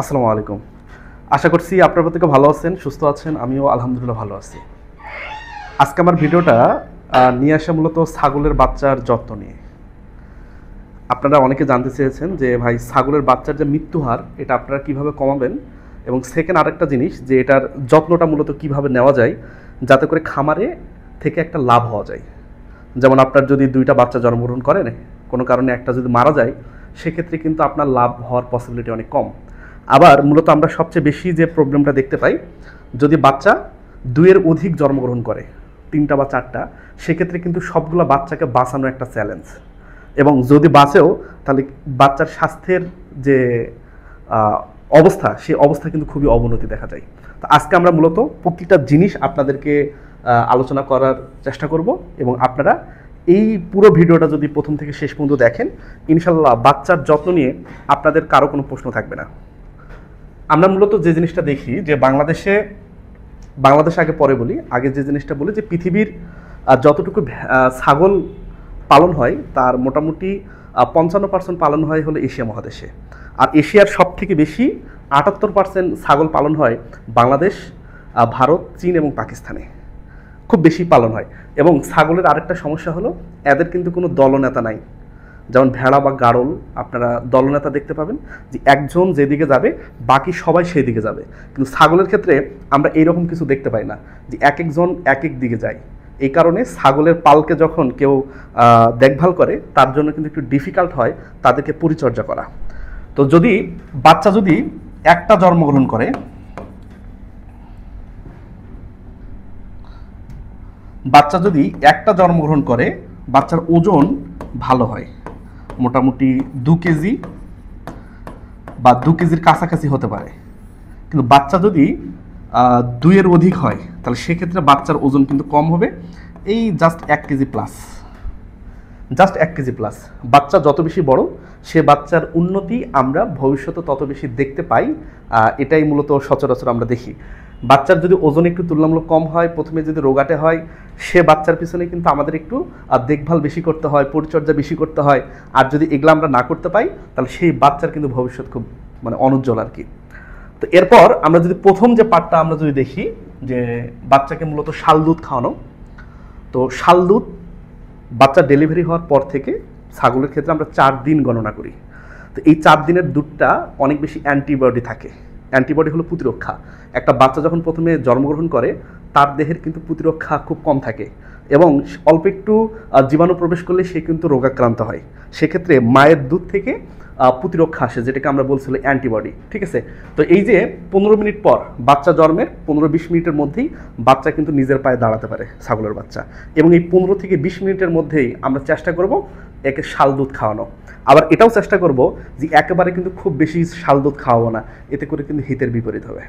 আসসালামু আলাইকুম। আশা করছি আপনারা প্রত্যেকে ভালো আছেন, সুস্থ আছেন। আমিও আলহামদুলিল্লাহ ভালো আছি। আজকে আমার ভিডিওটা নিয়ে আসা মূলত ছাগলের বাচ্চার যত্ন নিয়ে। আপনারা অনেকে জানতে চেয়েছেন যে ভাই ছাগলের বাচ্চার যে মৃত্যু হার এটা আপনারা কিভাবে কমাবেন, এবং সেকেন্ড আরেকটা জিনিস যে এটার যত্নটা মূলত কিভাবে নেওয়া যায় যাতে করে খামারে থেকে একটা লাভ হওয়া যায়। যেমন আপনার যদি 2টা বাচ্চা জন্মগ্রহণ করেন, কোনো কারণে একটা যদি মারা যায়, সেক্ষেত্রে কিন্তু আপনার লাভ হওয়ার পসিবিলিটি অনেক কম। আবার মূলত আমরা সবচেয়ে বেশি যে প্রবলেমটা দেখতে পাই, যদি বাচ্চা 2-এর অধিক জন্মগ্রহণ করে, 3টা বা 4টা, সেক্ষেত্রে কিন্তু সবগুলো বাচ্চাকে বাঁচানো একটা চ্যালেঞ্জ। এবং যদি বাঁচেও তাহলে বাচ্চার স্বাস্থ্যের যে অবস্থা, সেই অবস্থা কিন্তু খুবই অবনতি দেখা যায়। তো আজকে আমরা মূলত প্রতিটা জিনিস আপনাদেরকে আলোচনা করার চেষ্টা করব, এবং আপনারা এই পুরো ভিডিওটা যদি প্রথম থেকে শেষ পর্যন্ত দেখেন, ইনশাল্লাহ বাচ্চার যত্ন নিয়ে আপনাদের কারো কোনো প্রশ্ন থাকবে না। আমরা মূলত যে জিনিসটা দেখি যে বাংলাদেশ আগে পরে বলি, আগে যে জিনিসটা বলি যে পৃথিবীর যতটুকু ছাগল পালন হয় তার মোটামুটি 55% পালন হয় হলো এশিয়া মহাদেশে। আর এশিয়ার সব থেকে বেশি 78% ছাগল পালন হয় বাংলাদেশ, ভারত, চীন এবং পাকিস্তানে খুব বেশি পালন হয়। এবং ছাগলের আরেকটা সমস্যা হলো এদের কিন্তু কোনো দলনেতা নাই। যেমন ভেড়া বা গাড়ল আপনারা দলনেতা দেখতে পাবেন, যে একজন যেদিকে যাবে বাকি সবাই সেই দিকে যাবে। কিন্তু ছাগলের ক্ষেত্রে আমরা এইরকম কিছু দেখতে পাই না, যে এক একজন এক এক দিকে যায়। এই কারণে ছাগলের পালকে যখন কেউ দেখভাল করে তার জন্য কিন্তু একটু ডিফিকাল্ট হয় তাদেরকে পরিচর্যা করা। তো যদি বাচ্চা যদি একটা জন্মগ্রহণ করে, বাচ্চার ওজন ভালো হয়, মোটামুটি 2 কেজি বা 2 কেজির কাছাকাছি হতে পারে। কিন্তু বাচ্চা যদি 2-এর অধিক হয় তাহলে সেক্ষেত্রে বাচ্চার ওজন কিন্তু কম হবে, এই জাস্ট 1 কেজি প্লাস। বাচ্চা যত বেশি বড়, সে বাচ্চার উন্নতি আমরা ভবিষ্যতে তত বেশি দেখতে পাই। এটাই মূলত সচরাচর আমরা দেখি। বাচ্চার যদি ওজন একটু তুলনামূলক কম হয়, প্রথমে যদি রোগাটে হয়, সে বাচ্চার পিছনে কিন্তু আমাদের একটু দেখভাল বেশি করতে হয়, পরিচর্যা বেশি করতে হয়। আর যদি এগুলো আমরা না করতে পাই তাহলে সেই বাচ্চার কিন্তু ভবিষ্যৎ খুব অনুজ্জ্বল আর কি। তো এরপর আমরা যদি প্রথম যে পার্টটা আমরা যদি দেখি, যে বাচ্চাকে মূলত শাল দুধ খাওয়ানো। তো শাল দুধ বাচ্চা ডেলিভারি হওয়ার পর থেকে ছাগলের ক্ষেত্রে আমরা 4 দিন গণনা করি। তো এই 4 দিনের দুধটা অনেক বেশি অ্যান্টিবডি থাকে। অ্যান্টিবডি হলো প্রতিরক্ষা। একটা বাচ্চা যখন প্রথমে জন্মগ্রহণ করে তার দেহের কিন্তু প্রতিরক্ষা খুব কম থাকে, এবং অল্প একটু জীবাণু প্রবেশ করলে সে কিন্তু রোগাক্রান্ত হয়। সেক্ষেত্রে মায়ের দুধ থেকে প্রতিরক্ষা আসে, যেটাকে আমরা বলছিল অ্যান্টিবডি। ঠিক আছে। তো এই যে 15 মিনিট পর বাচ্চা জন্মের 15-20 মিনিটের মধ্যেই বাচ্চা কিন্তু নিজের পায়ে দাঁড়াতে পারে ছাগলের বাচ্চা। এবং এই 15 থেকে 20 মিনিটের মধ্যেই আমরা চেষ্টা করব একে শাল দুধ খাওয়ানো। আবার এটাও চেষ্টা করব যে একেবারে কিন্তু খুব বেশি শাল দুধ খাওয়াবো না, এতে করে কিন্তু হিতের বিপরীত হবে।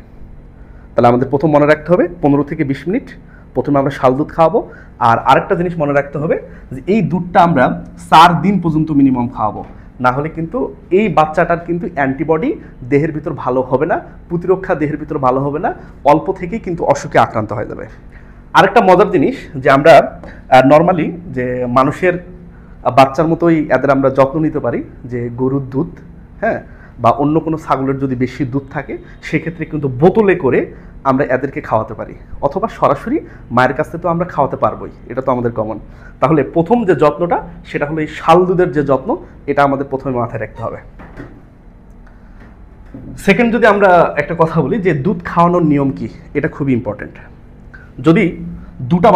তাহলে আমাদের প্রথম মনে রাখতে হবে 15 থেকে 20 মিনিট প্রথমে আমরা শাল দুধ খাওয়াবো। আর আরেকটা জিনিস মনে রাখতে হবে যে এই দুধটা আমরা 4 দিন পর্যন্ত মিনিমাম খাওয়াবো, না হলে কিন্তু এই বাচ্চাটার কিন্তু অ্যান্টিবডি দেহের ভিতর ভালো হবে না, প্রতিরক্ষা দেহের ভিতর ভালো হবে না, অল্প থেকেই কিন্তু অসুখে আক্রান্ত হয়ে যাবে। আরেকটা মজার জিনিস যে আমরা নর্মালি যে মানুষের বাচ্চার মতোই এদের আমরা যত্ন নিতে পারি, যে গরুর দুধ, হ্যাঁ, বা অন্য কোনো ছাগলের যদি বেশি দুধ থাকে সেক্ষেত্রে কিন্তু বোতলে করে আমরা এদেরকে খাওয়াতে পারি, অথবা সরাসরি মায়ের কাছ থেকে তো আমরা খাওয়াতে পারবোই, এটা তো আমাদের কমন। তাহলে প্রথম যে যত্নটা সেটা হলো এই শাল দুধের যে যত্ন, এটা আমাদের প্রথমে মাথায় রাখতে হবে। সেকেন্ড যদি আমরা একটা কথা বলি যে দুধ খাওয়ানোর নিয়ম কি, এটা খুবই ইম্পর্টেন্ট। যদি 2টা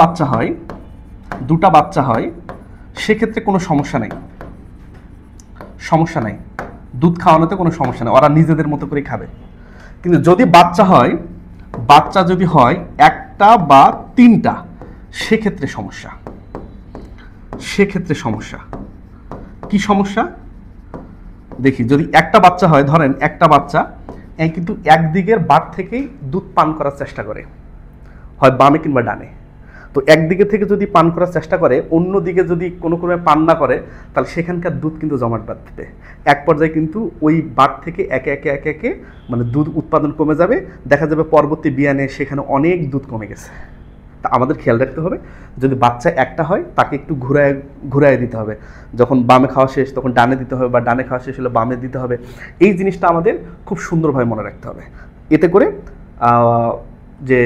বাচ্চা হয় সেক্ষেত্রে কোনো সমস্যা নাই, দুধ খাওয়ানোতে কোনো সমস্যা নেই, ওরা নিজেদের মতো করে খাবে। কিন্তু যদি বাচ্চা যদি হয় 1টা বা 3টা, সেক্ষেত্রে সমস্যা। কি সমস্যা দেখি, যদি একটা বাচ্চা হয়, ধরেন একটা বাচ্চা কিন্তু একদিকের বাট থেকেই দুধ পান করার চেষ্টা করে, হয় বামে কিংবা ডানে। তো একদিকে থেকে যদি পান করার চেষ্টা করে, অন্যদিকে যদি কোনো পান না করে, তাহলে সেখানকার দুধ কিন্তু জমাট বাঁধবে। এক পর্যায়ে কিন্তু ওই বাট থেকে একে একে দুধ উৎপাদন কমে যাবে, দেখা যাবে পরবর্তী বিয়ানে সেখানে অনেক দুধ কমে গেছে। তা আমাদের খেয়াল রাখতে হবে, যদি বাচ্চা একটা হয় তাকে একটু ঘুরায় দিতে হবে। যখন বামে খাওয়া শেষ তখন ডানে দিতে হবে, বা ডানে খাওয়া শেষ হলে বামে দিতে হবে। এই জিনিসটা আমাদের খুব সুন্দরভাবে মনে রাখতে হবে। এতে করে যে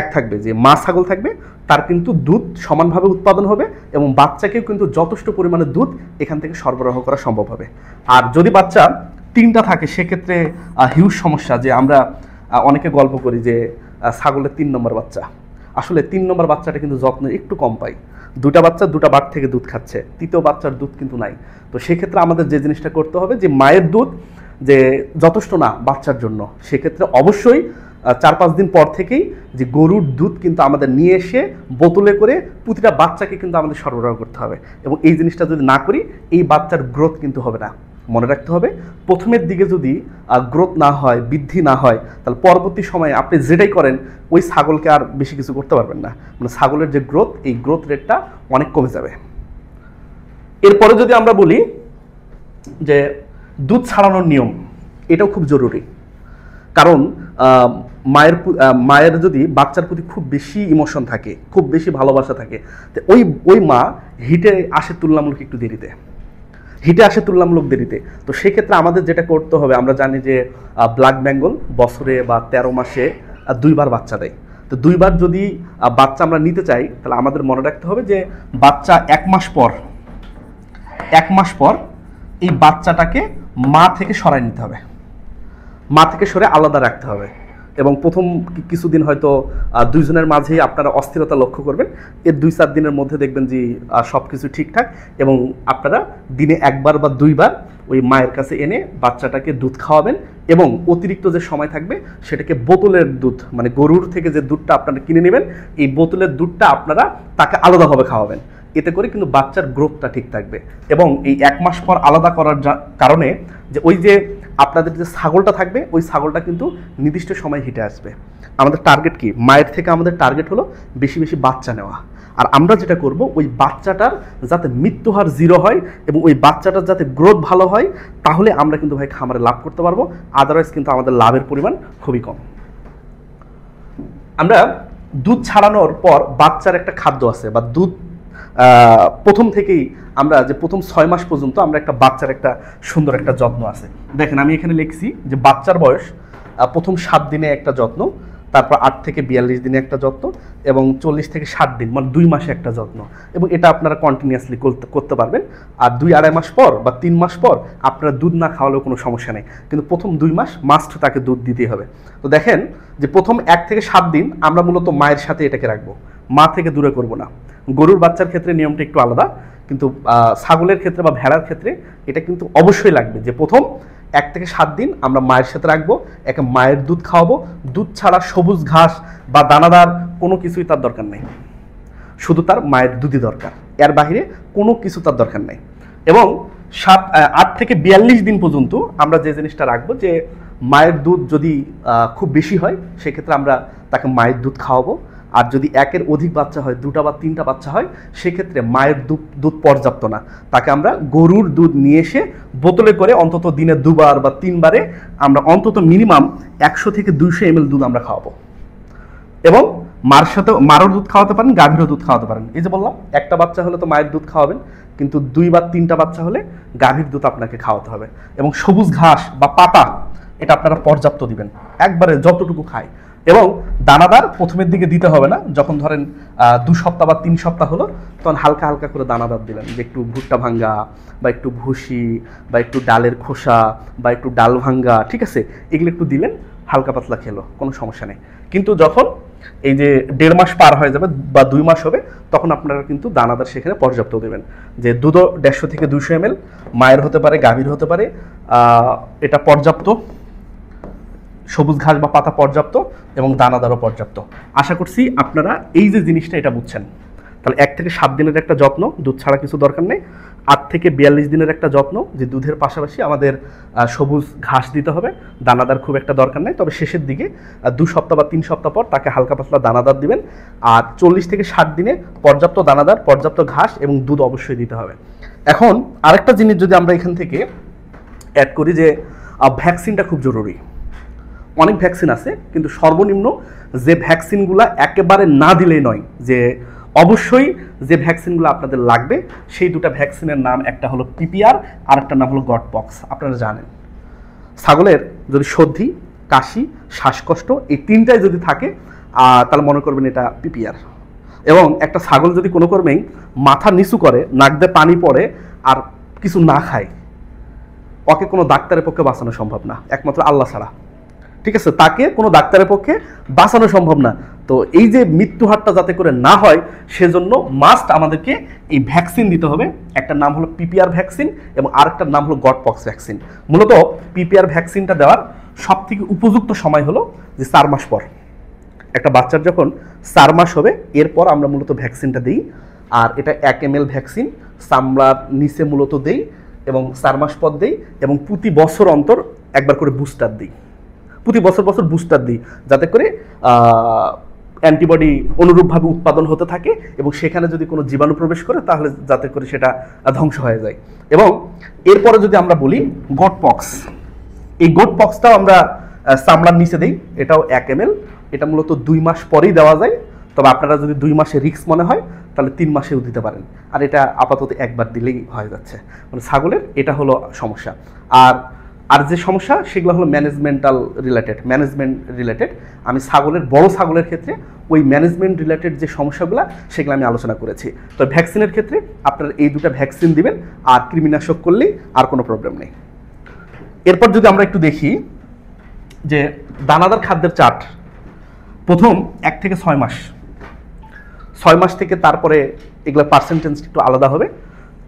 এক থাকবে যে মা ছাগল থাকবে, তার কিন্তু দুধ সমানভাবে উৎপাদন হবে এবং বাচ্চাকেও কিন্তু যথেষ্ট পরিমাণে দুধ এখান থেকে সরবরাহ করা সম্ভব হবে। আর যদি বাচ্চা 3টা থাকে সেক্ষেত্রে হিউজ সমস্যা, যে আমরা অনেকে গল্প করি যে ছাগলের 3 নম্বর বাচ্চা। আসলে 3 নম্বর বাচ্চাটা কিন্তু যত্ন একটু কম পাই। 2টা বাচ্চা 2টা বাট থেকে দুধ খাচ্ছে, 3য় বাচ্চার দুধ কিন্তু নাই। তো সেক্ষেত্রে আমাদের যে জিনিসটা করতে হবে, যে মায়ের দুধ যে যথেষ্ট না বাচ্চার জন্য, সেক্ষেত্রে অবশ্যই 4-5 দিন পর থেকেই যে গরুর দুধ কিন্তু আমাদের নিয়ে এসে বোতলে করে প্রতিটা বাচ্চাকে কিন্তু আমাদের সরবরাহ করতে হবে। এবং এই জিনিসটা যদি না করি, এই বাচ্চার গ্রোথ কিন্তু হবে না। মনে রাখতে হবে, প্রথমের দিকে যদি গ্রোথ না হয়, বৃদ্ধি না হয়, তাহলে পরবর্তী সময়ে আপনি যেটাই করেন ওই ছাগলকে আর বেশি কিছু করতে পারবেন না। মানে ছাগলের যে গ্রোথ, এই গ্রোথ রেটটা অনেক কমে যাবে। এরপরে যদি আমরা বলি যে দুধ ছাড়ানোর নিয়ম, এটাও খুব জরুরি। কারণ মায়ের যদি বাচ্চার প্রতি খুব বেশি ইমোশন থাকে, খুব বেশি ভালোবাসা থাকে, তো ওই মা হিটে আসে তুলনামূলক একটু দেরিতে, তো সেক্ষেত্রে আমাদের যেটা করতে হবে, আমরা জানি যে ব্ল্যাক বেঙ্গল বছরে বা 13 মাসে 2 বার বাচ্চা দেয়। তো 2 বার যদি বাচ্চা আমরা নিতে চাই, তাহলে আমাদের মনে রাখতে হবে যে বাচ্চা 1 মাস পর এই বাচ্চাটাকে মা থেকে সরাই নিতে হবে, মা থেকে সরে আলাদা রাখতে হবে। এবং প্রথম কিছুদিন হয়তো 2 জনের মাঝেই আপনারা অস্থিরতা লক্ষ্য করবেন। এর 2-4 দিনের মধ্যে দেখবেন যে সব কিছু ঠিকঠাক, এবং আপনারা দিনে 1 বার বা 2 বার ওই মায়ের কাছে এনে বাচ্চাটাকে দুধ খাওয়াবেন। এবং অতিরিক্ত যে সময় থাকবে সেটাকে বোতলের দুধ, মানে গরুর থেকে যে দুধটা আপনারা কিনে নেবেন, এই বোতলের দুধটা আপনারা তাকে আলাদাভাবে খাওয়াবেন। এতে করে কিন্তু বাচ্চার গ্রোথটা ঠিক থাকবে। এবং এই 1 মাস পর আলাদা করার কারণে যে ওই যে আপনাদের যে ছাগলটা থাকবে, ওই ছাগলটা কিন্তু নির্দিষ্ট সময় হিটে আসবে। আমাদের টার্গেট কি? মায়ের থেকে আমাদের টার্গেট হলো বেশি বেশি বাচ্চা নেওয়া। আর আমরা যেটা করব, ওই বাচ্চাটার যাতে মৃত্যু হার 0 হয় এবং ওই বাচ্চাটার যাতে গ্রোথ ভালো হয়, তাহলে আমরা কিন্তু ভাই খামারে লাভ করতে পারবো। আদারওয়াইজ কিন্তু আমাদের লাভের পরিমাণ খুবই কম। আমরা দুধ ছাড়ানোর পর বাচ্চার একটা খাদ্য আছে, বা দুধ প্রথম থেকেই আমরা যে প্রথম 6 মাস পর্যন্ত আমরা একটা বাচ্চার একটা সুন্দর একটা যত্ন আছে। দেখেন আমি এখানে লিখছি যে বাচ্চার বয়স প্রথম 7 দিনে একটা যত্ন, তারপর 8 থেকে 42 দিনে একটা যত্ন, এবং 40 থেকে 60 দিন মানে 2 মাসে একটা যত্ন। এবং এটা আপনারা কন্টিনিউয়াসলি করতে পারবেন। আর 2-2.5 মাস পর বা 3 মাস পর আপনারা দুধ না খাওয়ালেও কোনো সমস্যা নেই, কিন্তু প্রথম 2 মাস মাস্ট তাকে দুধ দিতেই হবে। তো দেখেন যে প্রথম 1 থেকে 7 দিন আমরা মূলত মায়ের সাথে এটাকে রাখবো, মা থেকে দূরে করব না। গরুর বাচ্চার ক্ষেত্রে নিয়মটা একটু আলাদা, কিন্তু ছাগলের ক্ষেত্রে বা ভেড়ার ক্ষেত্রে এটা কিন্তু অবশ্যই লাগবে যে প্রথম 1 থেকে 7 দিন আমরা মায়ের সাথে রাখবো, একে মায়ের দুধ খাওয়াবো। দুধ ছাড়া সবুজ ঘাস বা দানাদার কোনো কিছুই তার দরকার নেই, শুধু তার মায়ের দুধই দরকার, এর বাহিরে কোনো কিছু তার দরকার নেই। এবং 8 থেকে 42 দিন পর্যন্ত আমরা যে জিনিসটা রাখবো, যে মায়ের দুধ যদি খুব বেশি হয় সেক্ষেত্রে আমরা তাকে মায়ের দুধ খাওয়াবো। আর যদি 1-এর অধিক বাচ্চা হয়, 2টা বা 3টা বাচ্চা হয়, সেক্ষেত্রে মায়ের দুধ পর্যাপ্ত না, তাকে আমরা গরুর দুধ নিয়ে এসে বোতলে করে অন্তত দিনে 2 বার বা 3 বারে আমরা অন্তত মিনিমাম 100 থেকে 200 ml দুধ আমরা খাওয়াবো। এবং মারও দুধ খাওয়াতে পারেন, গাভীরও দুধ খাওয়াতে পারেন। এই যে বললাম, একটা বাচ্চা হলে তো মায়ের দুধ খাওয়াবেন, কিন্তু 2 বা 3টা বাচ্চা হলে গাভীর দুধ আপনাকে খাওয়াতে হবে। এবং সবুজ ঘাস বা পাতা এটা আপনারা পর্যাপ্ত দিবেন, একবারে যতটুকু খায়। এবং দানাদার প্রথমের দিকে দিতে হবে না, যখন ধরেন 2 সপ্তাহ বা 3 সপ্তাহ হলো, তখন হালকা হালকা করে দানাদার দিলেন, যে একটু ভুট্টা ভাঙ্গা বা একটু ভুসি বা একটু ডালের খোসা বা একটু ডাল ভাঙ্গা, ঠিক আছে, এগুলো একটু দিলেন, হালকা পাতলা খেলো, কোনো সমস্যা নেই। কিন্তু যখন এই যে 1.5 মাস পার হয়ে যাবে বা 2 মাস হবে, তখন আপনারা কিন্তু দানাদার সেখানে পর্যাপ্ত দেবেন। যে দুধও 150 থেকে 200 ml, মায়ের হতে পারে, গাভীর হতে পারে, এটা পর্যাপ্ত, সবুজ ঘাস বা পাতা পর্যাপ্ত, এবং দানাদারও পর্যাপ্ত। আশা করছি আপনারা এই যে জিনিসটা এটা বুঝছেন। তাহলে 1 থেকে 7 দিনের একটা যত্ন, দুধ ছাড়া কিছু দরকার নেই। 8 থেকে 42 দিনের একটা যত্ন, যে দুধের পাশাপাশি আমাদের সবুজ ঘাস দিতে হবে, দানাদার খুব একটা দরকার নেই, তবে শেষের দিকে 2 সপ্তাহ বা 3 সপ্তাহ পর তাকে হালকা পাতলা দানাদার দিবেন। আর 40 থেকে 60 দিনে পর্যাপ্ত দানাদার, পর্যাপ্ত ঘাস এবং দুধ অবশ্যই দিতে হবে। এখন আরেকটা জিনিস যদি আমরা এখান থেকে অ্যাড করি, যে ভ্যাকসিনটা খুব জরুরি। অনেক ভ্যাকসিন আছে, কিন্তু সর্বনিম্ন যে ভ্যাকসিনগুলো একেবারে না দিলেই নয়, যে অবশ্যই যে ভ্যাকসিনগুলো আপনাদের লাগবে সেই দুটো ভ্যাকসিনের নাম, একটা হলো পিপিআর আর একটা নাম হলো গট পক্স। আপনারা জানেন ছাগলের যদি সর্দি, কাশি, শ্বাসকষ্ট এই তিনটাই যদি থাকে তাহলে মনে করবেন এটা পিপিআর। এবং একটা ছাগল যদি কোনো কর্মেই মাথা নিচু করে, নাক দিয়ে পানি পড়ে আর কিছু না খায়, ওকে কোনো ডাক্তারের পক্ষে বাঁচানো সম্ভব না, একমাত্র আল্লাহ ছাড়া। ঠিক আছে, তাকে কোনো ডাক্তারের পক্ষে বাঁচানো সম্ভব না। তো এই যে মৃত্যু হারটা যাতে করে না হয় সেজন্য মাস্ট আমাদেরকে এই ভ্যাকসিন দিতে হবে। একটা নাম হলো পিপিআর ভ্যাকসিন এবং আরেকটার নাম হলো গট পক্স ভ্যাকসিন। মূলত পিপিআর ভ্যাকসিনটা দেওয়ার সবথেকে উপযুক্ত সময় হলো যে 4 মাস পর। একটা বাচ্চার যখন 4 মাস হবে এরপর আমরা মূলত ভ্যাকসিনটা দিই। আর এটা 1 ml ভ্যাকসিন চামড়ার নিচে মূলত দেই এবং 4 মাস পর দেই, এবং প্রতি বছর অন্তর একবার করে বুস্টার দিই। প্রতি বছর বছর বুস্টার দিই যাতে করে অ্যান্টিবডি অনুরূপভাবে উৎপাদন হতে থাকে এবং সেখানে যদি কোনো জীবাণু প্রবেশ করে তাহলে যাতে করে সেটা ধ্বংস হয়ে যায়। এবং এরপরে যদি আমরা বলি গট পক্স, এই গট পক্সটাও আমরা চামড়ার নিচে দিই, এটাও 1 ml। এটা মূলত 2 মাস পরেই দেওয়া যায়, তবে আপনারা যদি 2 মাসে রিস্ক মনে হয় তাহলে 3 মাসেও দিতে পারেন। আর এটা আপাতত একবার দিলেই হয়ে যাচ্ছে। মানে ছাগলের এটা হলো সমস্যা। আর যে সমস্যা সেগুলো হলো ম্যানেজমেন্ট রিলেটেড। আমি বড় ছাগলের ক্ষেত্রে ওই ম্যানেজমেন্ট রিলেটেড যে সমস্যাগুলো সেগুলো আমি আলোচনা করেছি। তো ভ্যাকসিনের ক্ষেত্রে আপনারা এই দুটো ভ্যাকসিন দিবেন, আর কৃমিনাশক করলেই আর কোনো প্রবলেম নেই। এরপর যদি আমরা একটু দেখি যে দানাদার খাদ্যের চার্ট, প্রথম 1 থেকে 6 মাস থেকে তারপরে এগুলো পার্সেন্টেজ একটু আলাদা হবে,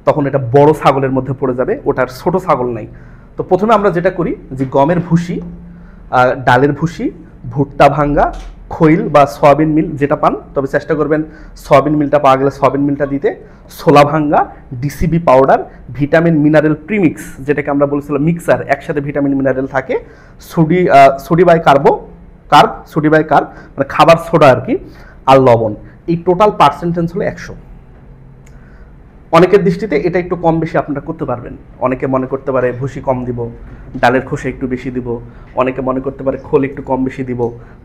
তখন এটা বড় ছাগলের মধ্যে পড়ে যাবে, ওটার ছোট ছাগল নাই। তো প্রথমে আমরা যেটা করি যে গমের ভুসি, ডালের ভুসি, ভুট্টা ভাঙ্গা, খৈল বা সয়াবিন মিল যেটা পান, তবে চেষ্টা করবেন সয়াবিন মিলটা পাওয়া গেলে সয়াবিন মিলটা দিতে, ছোলা ভাঙ্গা, DCB powder, vitamin mineral premix যেটাকে আমরা বলেছিলাম মিক্সার, একসাথে ভিটামিন মিনারেল থাকে, সোডি বাই কার্ব মানে খাবার সোডা আর কি, আর লবণ। এই টোটাল পার্সেন্টেজ হলো 100। অনেকের দৃষ্টিতে এটা একটু কম বেশি আপনারা করতে পারবেন। অনেকে মনে করতে পারে ভুসি কম দিব, ডালের খোসা একটু বেশি দিব, অনেকে মনে করতে পারে খোল একটু কম বেশি দিব,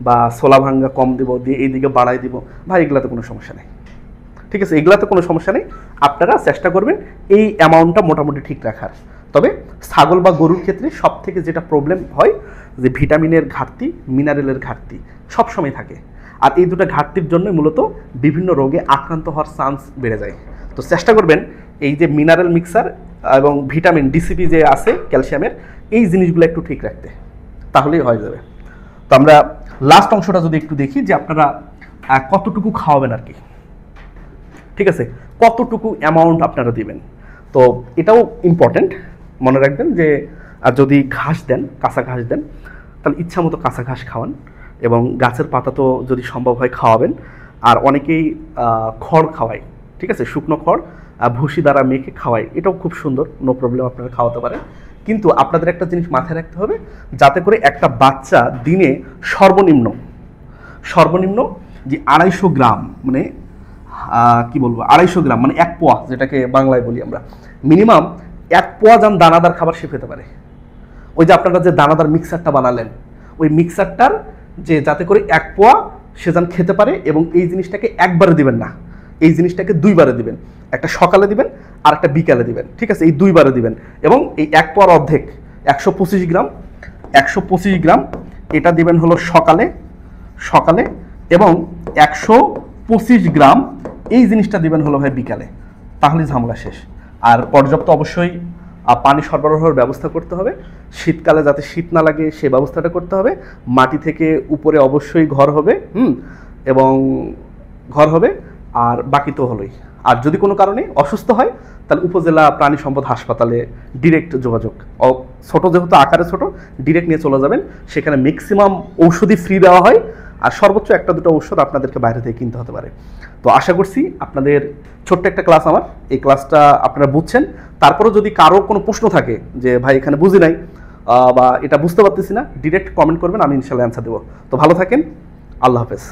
বা ছোলা ভাঙ্গা কম দিব, দিয়ে এইদিকে বাড়াই দিব। ভাই এগুলাতে কোনো সমস্যা নেই, ঠিক আছে, এগুলাতে কোনো সমস্যা নেই। আপনারা চেষ্টা করবেন এই অ্যামাউন্টটা মোটামুটি ঠিক রাখার। তবে ছাগল বা গরুর ক্ষেত্রে সব থেকে যেটা প্রবলেম হয় যে ভিটামিনের ঘাটতি, মিনারেলের ঘাটতি সবসময় থাকে। আর এই দুটো ঘাটতির জন্যই মূলত বিভিন্ন রোগে আক্রান্ত হওয়ার চান্স বেড়ে যায়। তো চেষ্টা করবেন এই যে মিনারেল মিক্সার এবং ভিটামিন ডিসিপি যে আছে ক্যালসিয়ামের, এই জিনিসগুলো একটু ঠিক রাখতে, তাহলেই হয়ে যাবে। তো আমরা লাস্ট অংশটা যদি একটু দেখি যে আপনারা কতটুকু খাওয়াবেন আর কি, ঠিক আছে, কতটুকু অ্যামাউন্ট আপনারা দিবেন। তো এটাও ইম্পর্টেন্ট, মনে রাখবেন যে যদি ঘাস দেন, কাঁচা ঘাস দেন, তাহলে ইচ্ছা মতো কাঁচা ঘাস খাওয়ান, এবং গাছের পাতা তো যদি সম্ভব হয় খাওয়াবেন। আর অনেকেই খড় খাওয়ায়, ঠিক আছে, শুকনো খড় ভুসি দ্বারা মেখে খাওয়ায়, এটাও খুব সুন্দর, নো প্রবলেম, আপনারা খাওয়াতে পারেন। কিন্তু আপনাদের একটা জিনিস মাথায় রাখতে হবে, যাতে করে একটা বাচ্চা দিনে সর্বনিম্ন যে 250 গ্রাম, মানে কি বলবো 250 গ্রাম মানে 1 পোয়া, যেটাকে বাংলায় বলি আমরা, মিনিমাম 1 পোয়া যেন দানাদার খাবার সে খেতে পারে। ওই যে আপনারা যে দানাদার মিক্সারটা বানালেন, ওই মিক্সারটার যে যাতে করে 1 পোয়া সে যেন খেতে পারে, এবং এই জিনিসটাকে একবারে দিবেন না, এই জিনিসটাকে 2 বারে দিবেন, একটা সকালে দিবেন আর একটা বিকালে দিবেন, ঠিক আছে, এই 2 বারে দিবেন। এবং এই 1 পোয়ার অর্ধেক 125 গ্রাম এটা দিবেন হলো সকালে, এবং 125 গ্রাম এই জিনিসটা দিবেন হলো ভাই বিকালে, তাহলে ঝামেলা শেষ। আর পর্যাপ্ত অবশ্যই পানি সরবরাহের ব্যবস্থা করতে হবে, শীতকালে যাতে শীত না লাগে সে ব্যবস্থাটা করতে হবে। মাটি থেকে উপরে অবশ্যই ঘর হবে, আর বাকি তো হলোই। আর যদি কোনো কারণে অসুস্থ হয় তাহলে উপজেলা প্রাণী সম্পদ হাসপাতালে ডিরেক্ট যোগাযোগ, ছোট যেহেতু আকারে ছোট, ডিরেক্ট নিয়ে চলে যাবেন, সেখানে ম্যাক্সিমাম ঔষধই ফ্রি দেওয়া হয়, আর সর্বোচ্চ 1-2 ঔষধ আপনাদেরকে বাইরে থেকে কিনতে হতে পারে। তো আশা করছি আপনাদের ছোট্ট একটা ক্লাস, আমার এই ক্লাসটা আপনারা বুঝছেন। তারপরেও যদি কারো কোনো প্রশ্ন থাকে যে ভাই এখানে বুঝি নাই বা এটা বুঝতে পারতেছি না, ডিরেক্ট কমেন্ট করবেন, আমি ইনশাল্লাহ অ্যান্সার দেবো। তো ভালো থাকেন, আল্লাহ হাফেজ।